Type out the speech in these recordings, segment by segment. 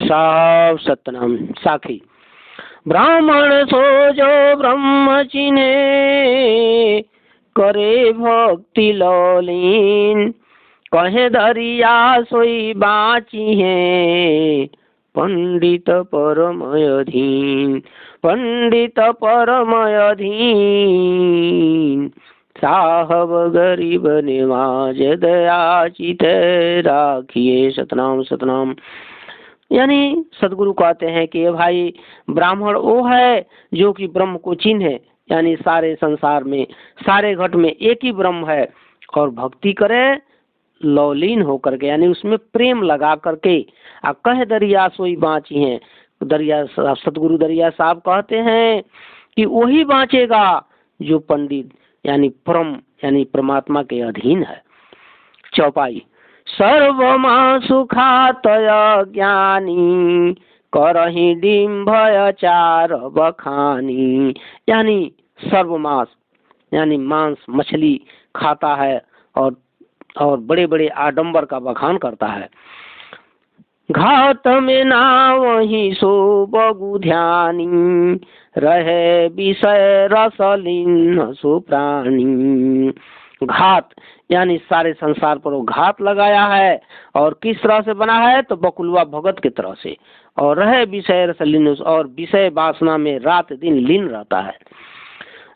साहब सतनाम साखी। ब्राह्मण सो जो ब्रह्म चिन्हे, करे भक्ति लौलीन, कहे दरिया सोई बाची है, पंडित परमयधीन, पंडित परमयधीन। साहब गरीब निवाज दया चित राखिए। सतनाम सतनाम। यानी सदगुरु कहते हैं कि ये भाई ब्राह्मण वो है जो कि ब्रह्म को चिन्ह है, यानी सारे संसार में सारे घट में एक ही ब्रह्म है, और भक्ति करे लौलीन होकर के, यानी उसमें प्रेम लगा करके। कह दरिया सोई बाँची है। दरिया सदगुरु दरिया साहब कहते हैं कि वही बाँचेगा जो पंडित यानी परम यानी परमात्मा के अधीन है। चौपाई। सर्वमा सुखातय ज्ञानी, करही डिम्भय चार बखानी। यानी सर्वमास यानी मांस मछली खाता है और बड़े बड़े आडंबर का बखान करता है। घात में ना वही सो बगु ध्यानी, रहे विषय रसलीन सो प्राणी। घात यानी सारे संसार पर वो घात लगाया है, और किस तरह से बना है तो बकुलवा भगत की तरह से, और रहे विषय रसलीन और विषय वासना में रात दिन लीन रहता है।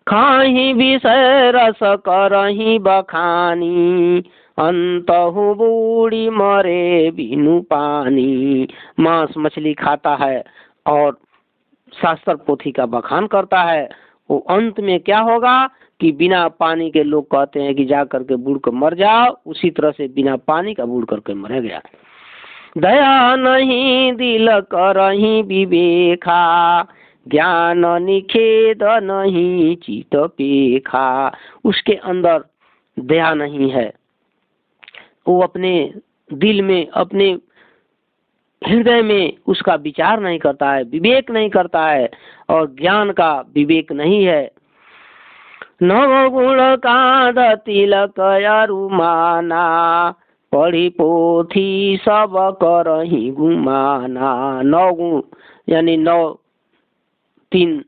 खाही विषय रस करही बखानी, अंतहु बूढ़ी मरे बिनु पानी। मांस मछली खाता है और शास्त्र पोथी का बखान करता है, वो अंत में क्या होगा कि बिना पानी के लोग कहते हैं कि जा करके बूढ़ कर मर जाओ, उसी तरह से बिना पानी का बूढ़ करके मर गया। दया नहीं दिल करही विवेखा, ज्ञान निखेद नहीं चित पेखा। उसके अंदर दया नहीं है, वो अपने दिल में अपने हृदय में उसका विचार नहीं करता है, विवेक नहीं करता है, और ज्ञान का विवेक नहीं है। नवगुण कांद तिलक अरुमाना, पढ़ी पोथी सब करही गुमाना। नवगुण यानी तीन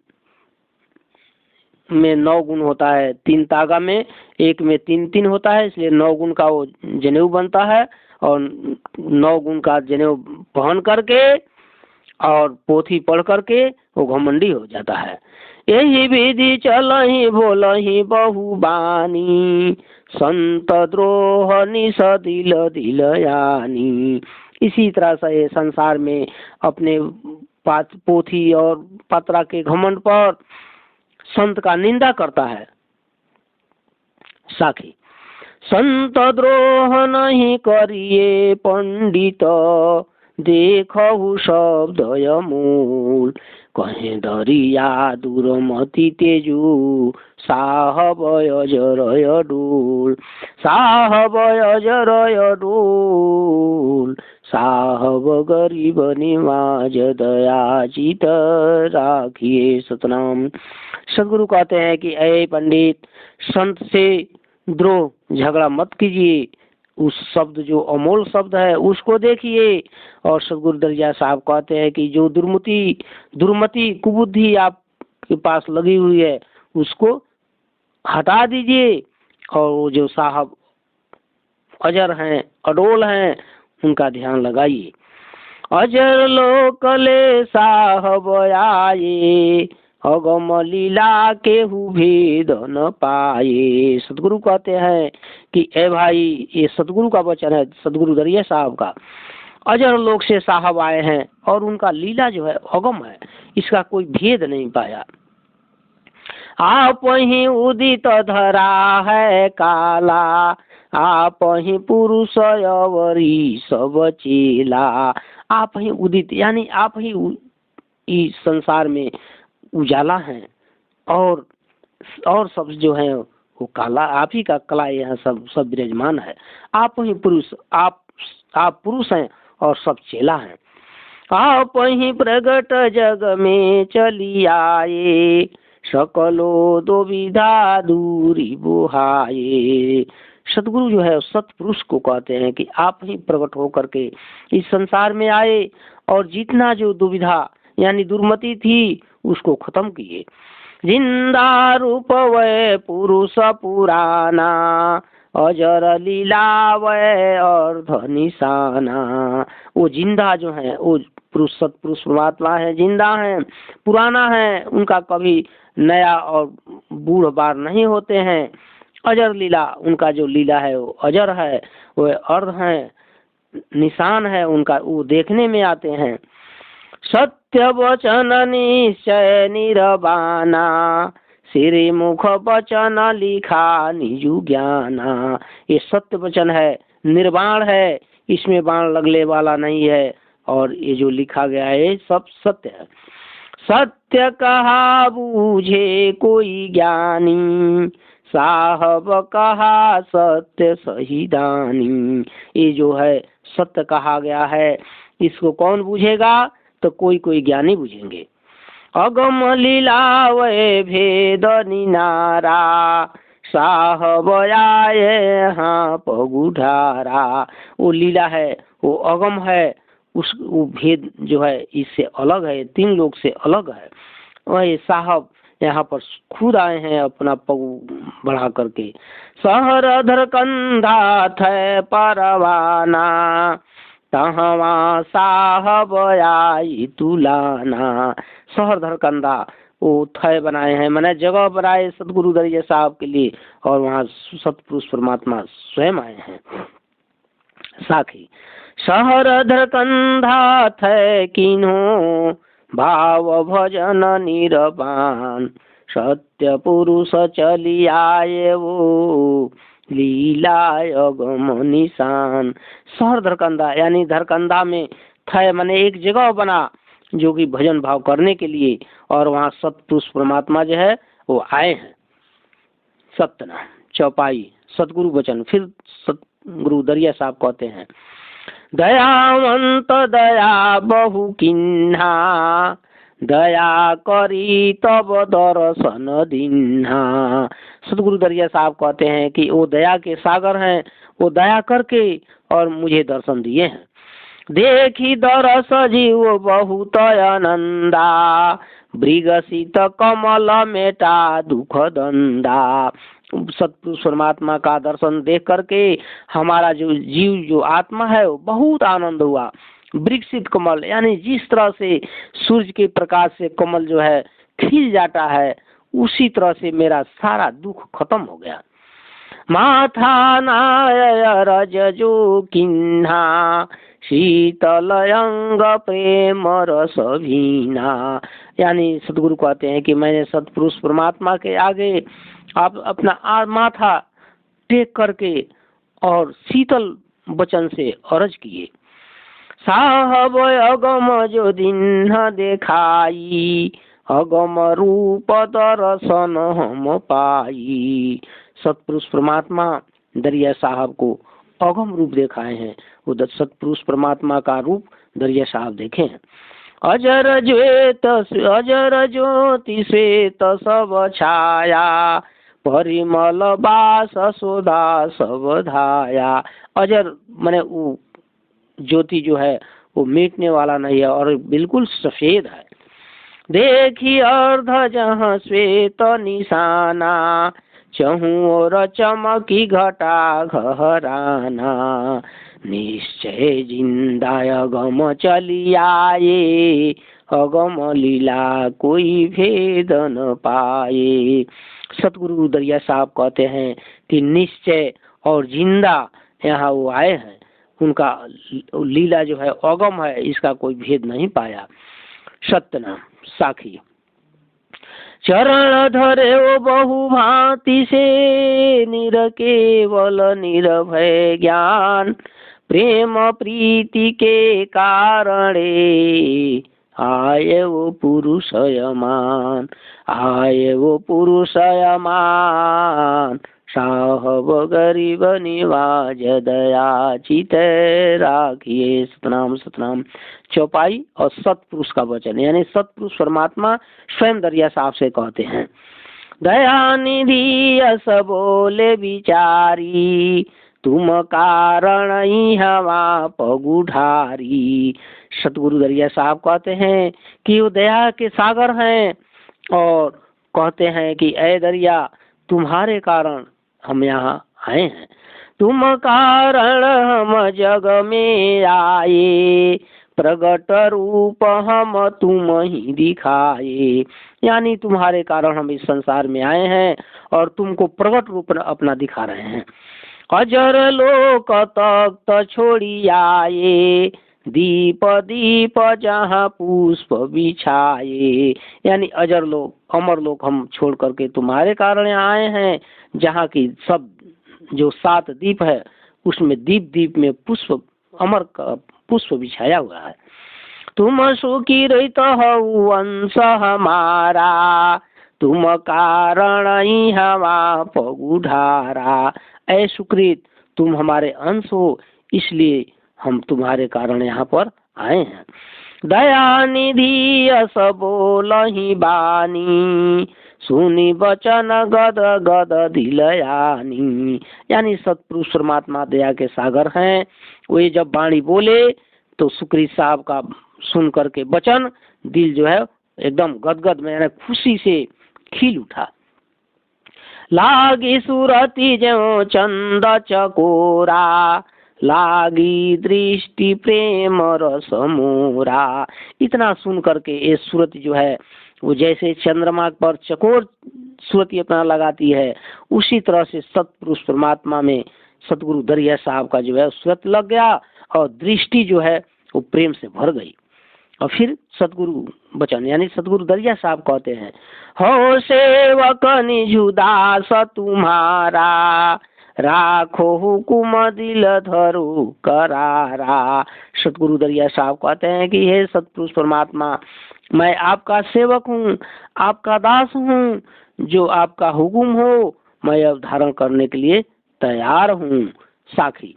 में 9 गुण होता है, 3 तागा में, एक में 3 होता है, इसलिए 9 गुण का वो जनेऊ बनता है, और 9 गुण का जनेऊ पहन करके और पोथी पढ़ करके वो घमंडी हो जाता है। यही विधि चलही बोलही बहुबानी, संत द्रोह निस दिल दिल यानी। इसी तरह से ये संसार में अपने पोथी और पत्रा के घमंड पर संत का निंदा करता है। साखी। संत द्रोह नहीं करिए पंडित, देखहु शब्दय मूल। कहे दरिया दुरमति तेजु, साहब अजरय डूल। साहब अजरय डूल, साहब गरीब निवाज दया चित राखिए। सतनाम। सदगुरु कहते हैं कि ऐ पंडित, संत से द्रोह झगड़ा मत कीजिए, उस शब्द जो अमोल शब्द है उसको देखिए। और सदगुरु दरिया साहब कहते हैं कि जो दुर्मति कुबुद्धि आपके पास लगी हुई है उसको हटा दीजिए, और वो जो साहब अजर हैं अडोल हैं उनका ध्यान लगाइए। अजर लोकले साहब आए, अगम लीला केहू भेद न पाए। सदगुरु कहते हैं कि ए भाई, ये सदगुरु का वचन है, सदगुरु दरिया साहब का। अजर लोक से साहब आए हैं और उनका लीला जो है अगम है, इसका कोई भेद नहीं पाया। आप ही उदित धरा है काला, आप ही पुरुष अवरी सब चेला। आप ही उदित यानी आप ही इस संसार में उजाला है, और सब जो है वो काला। आप ही का कला यहाँ सब विराजमान है। आप ही पुरुष, आप पुरुष हैं और सब चेला हैं। आप ही प्रगट जग में चली आए, सकलो दुविधा दूरी बुहाए। सदगुरु जो है सतपुरुष को कहते हैं कि आप ही प्रकट होकर के इस संसार में आए और जितना जो दुविधा यानी दुर्मति थी उसको खत्म किए। जिंदा रूप वै पुरुष पुराना, अजर लीला वै अर्ध निशाना। वो जिंदा जो है वो पुरुष सतपुरुष परमात्मा है, जिंदा है, पुराना है, उनका कभी नया और बूढ़ बार नहीं होते हैं। अजर लीला, उनका जो लीला है वो अजर है, वो अर्ध है, निशान है उनका, वो देखने में आते हैं। सत्य वचन निश्चय निरबाना, श्री मुख वचन लिखा निजु ज्ञाना। ये सत्य वचन है, निर्वाण है, इसमें बाण लगने वाला नहीं है, और ये जो लिखा गया है सब सत्य है। सत्य कहा बूझे कोई ज्ञानी, साहब कहा सत्य सही दानी। ये जो है सत्य कहा गया है, इसको कौन बूझेगा? तो कोई कोई ज्ञानी बूझेंगे। अगम लीला वे भेद निनारा, साहब आए हाँ पगुढ़ारा। वो लीला है, वो अगम है, उस वो भेद जो है इससे अलग है, तीन लोग से अलग है। वही साहब यहाँ पर खुद आए हैं अपना पग बढ़ा करके। सहर धर कंधा थे परवाना, तहवा साहब आई तुलाना। सहर धर कंधा, वो थय बनाए हैं, मैंने जगह बनाए सतगुरु दरिया साहब के लिए, और वहाँ सतपुरुष परमात्मा स्वयं आए हैं साखी। सहर धर कंधा थे किन्हो, भाव भजन निरपान। सत्य पुरुष चली आए वो, लीलाय अगम निशान। सहर धरकंधा यानी धरकंधा में थे माने एक जगह बना जो कि भजन भाव करने के लिए, और वहाँ सतपुरुष परमात्मा जो है वो आए हैं। सतना चौपाई सतगुरु वचन। फिर सतगुरु दरिया साहब कहते हैं, दयावंत दया बहु किन्हा, दया करी तब दर्शन दीन्हा। सतगुरु दरिया साहब कहते हैं कि वो दया के सागर हैं, वो दया करके और मुझे दर्शन दिए हैं। देखी दरस जीव बहुत आनंदा, मृगसित कमल मेटा दुख दंदा। सतपुरुष परमात्मा का दर्शन देख करके हमारा जो जीव जो आत्मा है वो बहुत आनंद हुआ। विकसित कमल यानी जिस तरह से सूर्य के प्रकाश से कमल जो है खिल जाता है, उसी तरह से मेरा सारा दुख खत्म हो गया। माथा नाय रज जो किन्हा, शीतल अंग प्रेम रस भीना। यानी सतगुरु कहते हैं कि मैंने सतपुरुष परमात्मा के आगे आप अपना माथा टेक करके और शीतल वचन से अर्ज किए। साहब अगम जो दिन देखाई, अगम रूप दर्शन हम पाई। सतपुरुष परमात्मा दरिया साहब को अगम रूप दिखाए हैं, वो सतपुरुष परमात्मा का रूप दरिया साहब देखे हैं। अजर ज्योत अजर ज्योति श्वेत सब छाया, परिमल बास सोदा सब धाया। अजर माने वो ज्योति जो है वो मिटने वाला नहीं है और बिल्कुल सफेद है। देखी अर्ध जहाँ श्वेत निशाना, चहु और चमकी घटा घहराना। निश्चय जिंदा अगम चली आए, अगम लीला कोई भेद न पाए। सतगुरु दरिया साहब कहते हैं कि निश्चय और जिंदा यहाँ वो आए हैं, उनका लीला जो है अगम है, इसका कोई भेद नहीं पाया। सतना साखी चरण धरे वो बहु भांति से, निर केवल निर्भय ज्ञान, प्रेम प्रीति के कारणे आए वो पुरुषयमान, आए वो पुरुषयमान। साहब गरीब निवाज दया चित राखिए। सतनाम सतनाम चौपाई और सतपुरुष का वचन यानी सतपुरुष परमात्मा स्वयं दरिया साहब से कहते हैं। दया निधि अस बोले विचारी, तुम कारण हवा पगुठारी। सतगुरु दरिया साहब कहते हैं कि वो दया के सागर हैं और कहते हैं कि ऐ दरिया तुम्हारे कारण हम यहाँ आए हैं। तुम कारण हम जग में आए, प्रगट रूप हम तुम ही दिखाए। यानी तुम्हारे कारण हम इस संसार में आए हैं और तुमको प्रगट रूप अपना दिखा रहे हैं। अजर लोक तख्त छोड़ी आए, दीप दीप जहाँ पुष्प बिछाए। यानी अजर लोक अमर लोक हम छोड़ करके तुम्हारे कारण यहाँ आए हैं, जहाँ की सब जो 7 दीप है उसमें दीप दीप में पुष्प अमर का पुष्प बिछाया हुआ है। तुम सुखी रहित हो वंश हमारा, तुम कारण ही हवा पगुधारा। ऐ सुकृत तुम हमारे अंश हो, इसलिए हम तुम्हारे कारण यहाँ पर आए हैं। दया निधि यस बोलहि बानी, सुनी वचन गद गद दिलयानी। यानी सतपुरुष परमात्मा दया के सागर हैं। वे जब वाणी बोले तो सुकृत साहब का सुन करके वचन दिल जो है एकदम गदगद में यानी खुशी से खिल उठा। लागी सुरति जो चंद चकोरा, लागी दृष्टि प्रेम रस मोरा। इतना सुन करके ये सूरत जो है वो जैसे चंद्रमा पर चकोर सूरत अपना लगाती है, उसी तरह से सतपुरुष परमात्मा में सतगुरु दरिया साहब का जो है सूरत लग गया और दृष्टि जो है वो प्रेम से भर गई। और फिर सतगुरु वचन यानी सतगुरु दरिया साहब कहते हैं, हो सेवक निजुदास तुम्हारा, राखो हुकुम दिल धरो करारा। सतगुरु दरिया साहब कहते हैं कि हे सतपुरुष परमात्मा, मैं आपका सेवक हूँ, आपका दास हूँ, जो आपका हुकुम हो मैं अब धारण करने के लिए तैयार हूँ। साखी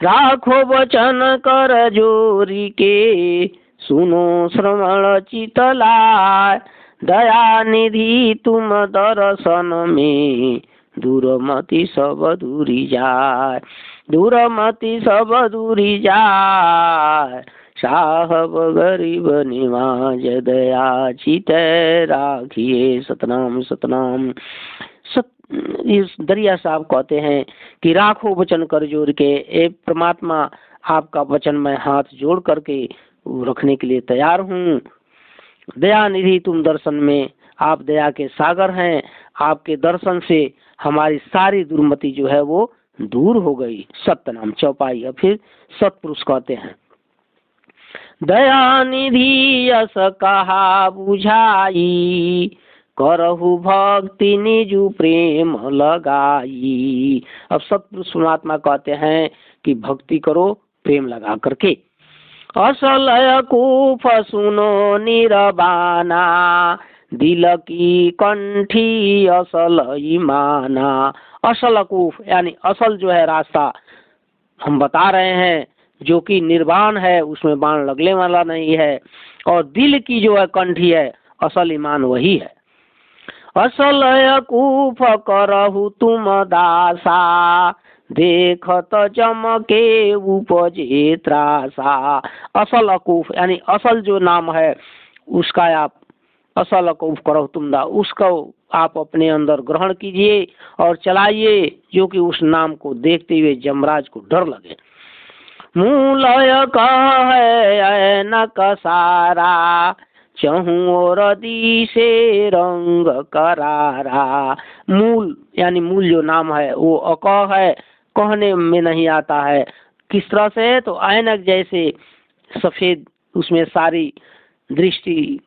राखो वचन कर जोरी के, सुनो श्रवण चितलाय, दया निधि तुम दर्शन में, दूरमति सब दूरी जाय, दूरमति सब दूरी जाय। साहब गरीब निवाज दया चित राखिए, सतनाम सतनाम। इस दरिया साहब कहते हैं कि राखो वचन कर जोड़ के, ए परमात्मा आपका वचन मैं हाथ जोड़ करके रखने के लिए तैयार हूँ। दया निधि तुम दर्शन में, आप दया के सागर हैं, आपके दर्शन से हमारी सारी दुर्मति जो है वो दूर हो गई। सत्यनाम चौपाई। और फिर सतपुरुष कहते हैं, दया निधि यस कहा बुझाई, करहु भक्ति निजु प्रेम लगाई। अब सतपुरुष परमात्मा कहते हैं कि भक्ति करो प्रेम लगा करके। असल कूफ सुनो निरबाना, दिल की कंठी असल ईमाना। असल कूफ यानी असल जो है रास्ता हम बता रहे हैं, जो कि निर्वाण है, उसमें बाण लगने वाला नहीं है, और दिल की जो है कंठी है, असल ईमान वही है। असल कूफ करहु तुम दासा, देखत चमके उपजे त्रासा। असल अकूफ यानी असल जो नाम है उसका आप असल अकूफ करो तुम दा, उसको आप अपने अंदर ग्रहण कीजिए और चलाइए, जो कि उस नाम को देखते हुए जमराज को डर लगे। मूलय कह है न कसारा, चहु और दिशे रंग करारा। मूल यानी मूल जो नाम है वो अकह है, कहने में नहीं आता है। किस तरह से? तो ऐनक जैसे सफेद उसमें सारी दृष्टि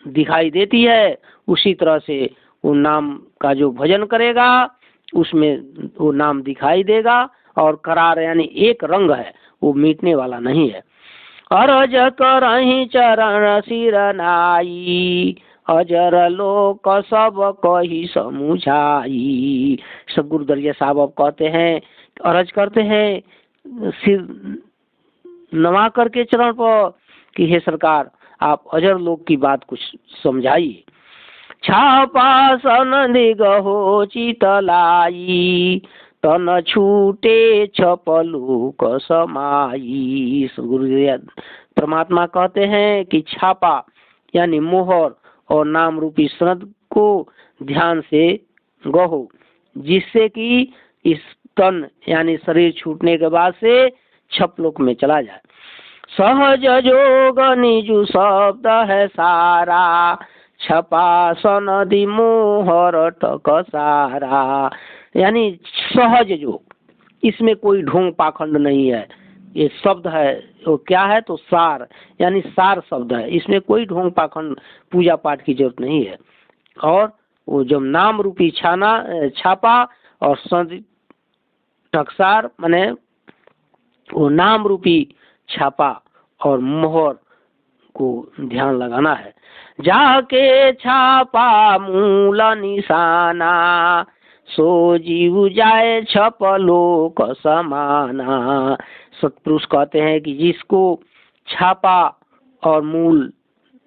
दिखाई देती है, उसी तरह से वो नाम का जो भजन करेगा उसमें वो नाम दिखाई देगा। और करार यानी एक रंग है, वो मिटने वाला नहीं है। अरज करहि चरण सिर नाई, अजर लोक सब कही समुझाई। सतगुरु दरिया साहब अब कहते हैं, अरज करते हैं सिर नवा करके चरण पर कि हे सरकार आप अजर लोक की बात कुछ समझाइए। छापा सन दिगहो चितलाई, तन छूटे छपलूक समाई। गुरु परमात्मा कहते हैं कि छापा यानी मोहर और नाम रूपी सनद को ध्यान से गहो, जिससे कि इस तन यानी शरीर छूटने के बाद से छपलोक में चला जाए। सहज जोग निजु शब्द है सारा, छपा सनदी मोहर टक सारा। यानी सहज योग, इसमें कोई ढोंग पाखंड नहीं है। ये शब्द है वो क्या है तो सार, यानी सार शब्द है, इसमें कोई ढोंग पाखंड पूजा पाठ की जरूरत नहीं है। और वो जब नाम रूपी छापा और सनदी टकसार माने वो नाम रूपी छापा और मोहर को ध्यान लगाना है। जाके छापा मूल निशाना, सो जीव जाए छपलोक समाना। सतपुरुष कहते हैं कि जिसको छापा और मूल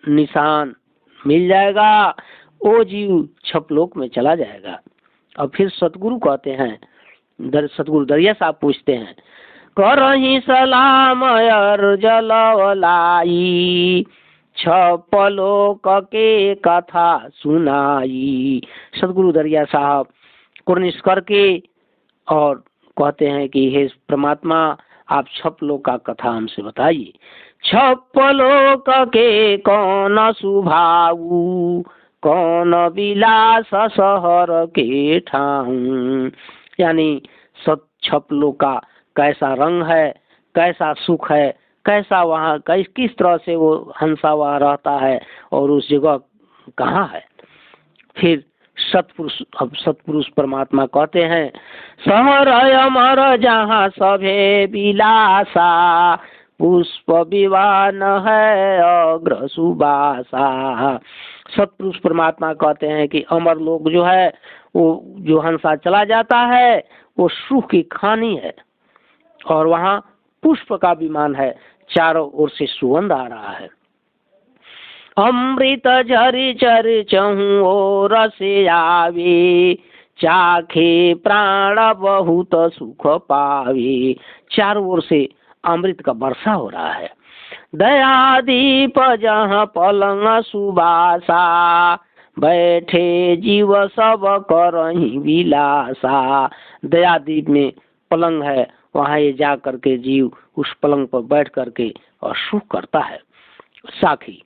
निशान मिल जाएगा वो जीव छपलोक में चला जाएगा। और फिर सतगुरु कहते हैं, सतगुरु दरिया साहब पूछते हैं, करही सलाम जलवलाई, छपलोक के कथा सुनाई। सतगुरु दरिया साहब कुर्निश करके और कहते हैं कि हे परमात्मा आप छपलोक का कथा हमसे बताइए। छपलोक के कौन सुभाऊ, कौन विलास शहर के ठाऊं। यानी छपलोक का कैसा रंग है, कैसा सुख है, कैसा वहाँ किस तरह से वो हंसा वहाँ रहता है और उस जगह कहाँ है। फिर सतपुरुष परमात्मा कहते हैं, शहर अमर जहाँ सभे विलासा, पुष्प विवान है अग्र सुबासा। सतपुरुष परमात्मा कहते हैं कि अमर लोग जो है वो जो हंसा चला जाता है वो सुख की खानी है और वहाँ पुष्प का विमान है, चारों ओर से सुगंध आ रहा है। अमृत झरी चर चहु और से आवे, चाखे प्राण बहुत सुख पावे। चारों ओर से अमृत का वर्षा हो रहा है। दया दीप जहाँ पलंग सुबासा, बैठे जीव सब करही विलासा। दया दीप में पलंग है, वहाँ ये जा करके जीव उस पलंग पर बैठ करके और सुख करता है। साखी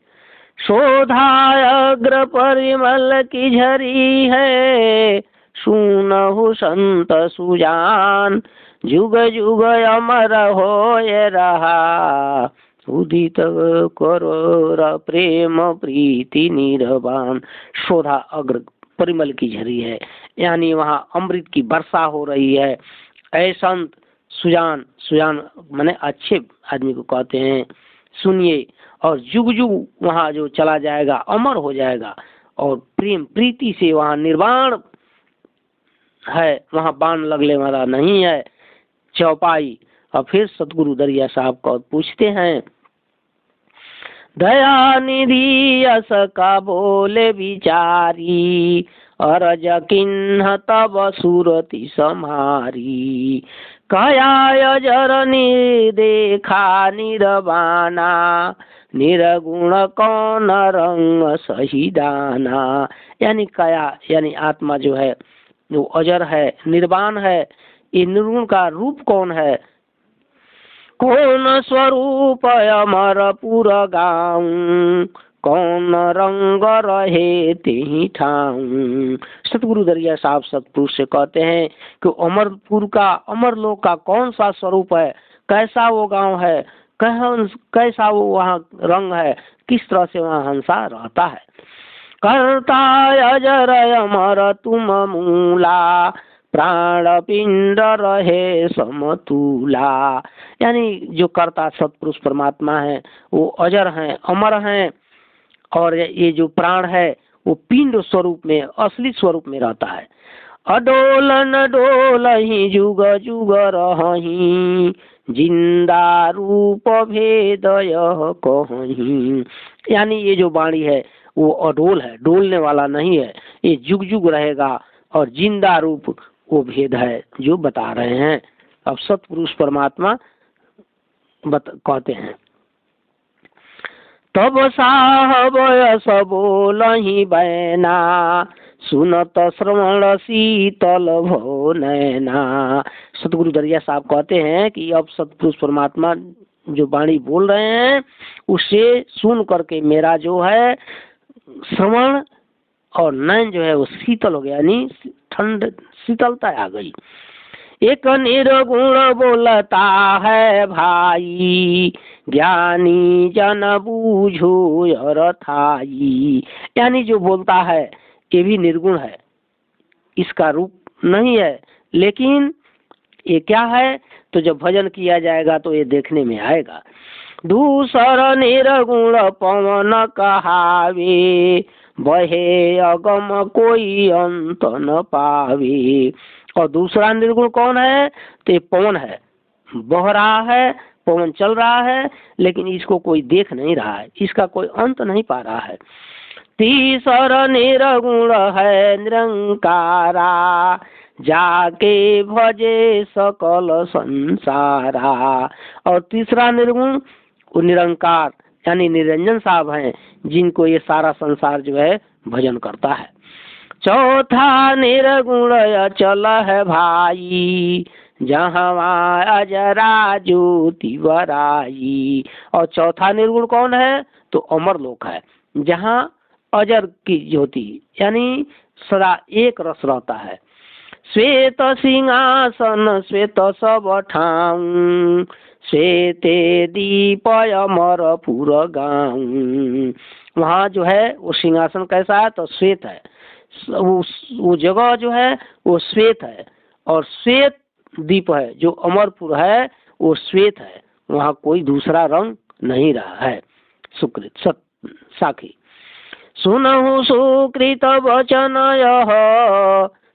शोधाग्र परिमल की झरी है, सुनहु संत सुजान, जुग जुग अमर होए रहा, उदित करो प्रेम प्रीति निर्वाण। शोधा अग्र परिमल की झरी है, यानी वहाँ अमृत की वर्षा हो रही है। ऐ संत सुजान, सुजान माने अच्छे आदमी को कहते हैं, सुनिए। और जुग जुग वहाँ जो चला जाएगा अमर हो जाएगा और प्रेम प्रीति से वहाँ निर्वाण है, वहाँ बाण लगने वाला नहीं है। चौपाई। और फिर सतगुरु दरिया साहब को पूछते हैं, दया निधि यस का बोले विचारी, अरज किन्ह तब सुरति समारी, कया जरनी देखा निर्वाणा, निर्गुण कौन रंग सही दाना। यानी कया यानी आत्मा जो है जो अजर है, निर्वाण है, ये निर्गुण का रूप कौन है, कौन स्वरूप अमर पुर गाऊं, कौन रंग रहे तेहि ठाऊं। सतगुरु दरिया साहब सतपुरुष से कहते हैं कि अमरपुर का, अमरलोक का कौन सा स्वरूप है, कैसा वो गांव है, कैसा वो वहाँ रंग है, किस तरह से वहाँ हंसा रहता है। कर्ता अजर अमर तुम मूला, प्राण पिंड रहे समतूला। यानी जो कर्ता सतपुरुष परमात्मा है वो अजर हैं, अमर हैं, और ये जो प्राण है वो पिंड स्वरूप में, असली स्वरूप में रहता है। अडोल न डोल ही जुग जुग रही, जिंदा रूप भेद यह कहीं। यानी ये जो वाणी है वो अडोल है, डोलने वाला नहीं है, ये जुग जुग रहेगा और जिंदा रूप वो भेद है जो बता रहे हैं। अब सतपुरुष परमात्मा कहते हैं, तब साहब यस बोलहि बैना, सुनत श्रवण शीतल भो नैना। सतगुरु दरिया साहब कहते हैं कि अब सतपुरुष परमात्मा जो वाणी बोल रहे हैं उसे सुन करके मेरा जो है श्रवण और नयन जो है वो शीतल हो गया, यानी ठंड शीतलता आ गई। एक निर्गुण बोलता है भाई, ज्ञानी जन बूझो अरथाई। यानी जो बोलता है ये भी निर्गुण है, इसका रूप नहीं है, लेकिन ये क्या है, तो जब भजन किया जाएगा तो ये देखने में आएगा। दूसर निर्गुण पवन कहावे, बहे अगम कोई अंत न पावे। और दूसरा निर्गुण कौन है, तो ये पवन है, बह रहा है, पवन चल रहा है, लेकिन इसको कोई देख नहीं रहा है, इसका कोई अंत नहीं पा रहा है। तीसर निर्गुण है निरंकारा, जाके भजे सकल संसारा। और तीसरा निर्गुण वो निरंकार यानी निरंजन साहब हैं, जिनको ये सारा संसार जो है भजन करता है। चौथा निर्गुण अचल है भाई, जहाँ अजरा ज्योति वराई। और चौथा निर्गुण कौन है, तो अमर लोक है, जहाँ अजर की ज्योति यानी सदा एक रस रहता है। श्वेत सिंहासन श्वेत सब ठाऊं, श्वेते दीप अमर पुर गाऊं। वहाँ जो है वो सिंहासन कैसा है, तो श्वेत है, वो जगह जो है वो श्वेत है, और श्वेत दीप है, जो अमरपुर है वो श्वेत है, वहाँ कोई दूसरा रंग नहीं रहा है। सुकृत सत साखी सुनहु सुकृत वचन यह,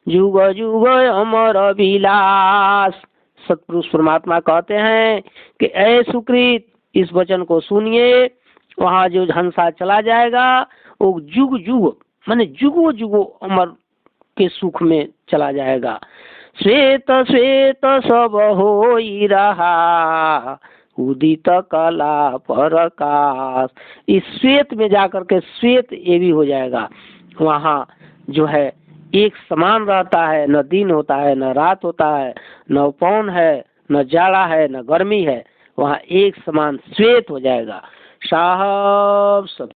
जुग जुग अमर विलास। सतपुरुष परमात्मा कहते हैं कि ऐ सुकृत, इस वचन को सुनिए, वहाँ जो हंसा चला जाएगा वो जुग जुग माने जुगो जुगो अमर के सुख में चला जाएगा। श्वेत श्वेत सब होई रहा, उदित कला प्रकाश। इस श्वेत में जाकर के श्वेत ये भी हो जाएगा, वहाँ जो है एक समान रहता है, न दिन होता है न रात होता है, न पवन है न जाड़ा है न गर्मी है, वहाँ एक समान श्वेत हो जाएगा। साहब सब